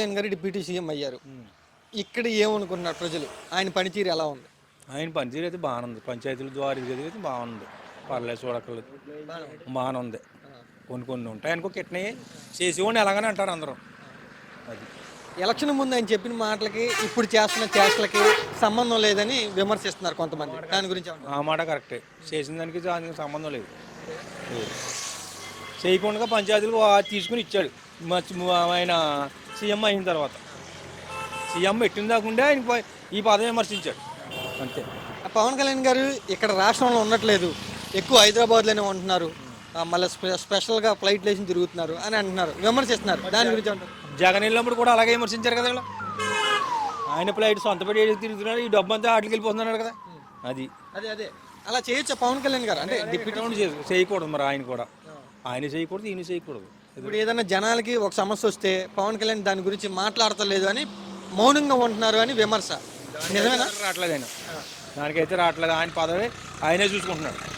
జగన్ గారు deputy CM అయ్యారు. ఇక్కడ ఏమనుకున్నారు ప్రజలు? ఆయన పనితీరు ఎలా ఉంది? ఆయన పనితీరు అయితే బాగానే ఉంది. పంచాయతీల ద్వారా ఇది అయితే బాగుంది. పర్లేదు, చూడక్కర్లేదు, బాగానే ఉంది. కొన్ని కొన్ని ఉంటాయి అనుకో కిట్నయి చేసేవాడిని ఎలాగని అంటారు అందరూ. అది ఎలక్షన్ ముందు ఆయన చెప్పిన మాటలకి ఇప్పుడు చేస్తున్న చేష్టలకి సంబంధం లేదని విమర్శిస్తున్నారు కొంతమంది. దాని గురించి ఏమంటారు? ఆ మాట కరెక్టే. చేసిన దానికి సంబంధం లేదు. లేదు. చేయకుండా పంచాయతీలు తీసుకుని ఇచ్చాడు ఆయన సీఎం అయిన తర్వాత. సీఎం పెట్టిన దాకుండా ఆయన ఈ పదవి విమర్శించాడు అంతే. పవన్ కళ్యాణ్ గారు ఇక్కడ రాష్ట్రంలో ఉండట్లేదు, ఎక్కువ హైదరాబాద్లోనే ఉంటున్నారు, మళ్ళీ స్పెషల్గా ఫ్లైట్లు వేసి తిరుగుతున్నారు అని అంటున్నారు, విమర్శిస్తున్నారు. దాని గురించి ఏమంటారు? జగన్ వెళ్ళినప్పుడు కూడా అలాగే విమర్శించారు కదా ఇలా. ఆయన ఫ్లైట్ సొంత పెట్టి తిరుగుతున్నాడు, ఈ డబ్బు అంతా ఆటకి వెళ్ళిపోతున్నాడు కదా. అది అదే అదే అలా చేయొచ్చా పవన్ కళ్యాణ్ గారు? అంటే డిప్యూటీ చేయకూడదు. మరి ఆయన కూడా ఆయన చేయకూడదు, ఈయన చేయకూడదు. ఇప్పుడు ఏదైనా జనాలకి ఒక సమస్య వస్తే పవన్ కళ్యాణ్ దాని గురించి మాట్లాడతలేదు అని మౌనంగా ఉంటున్నారు అని విమర్శ. నిజమేనా? రావట్లేదు ఆయన, దానికైతే రావట్లేదు. ఆయన పదవి ఆయనే చూసుకుంటున్నాడు.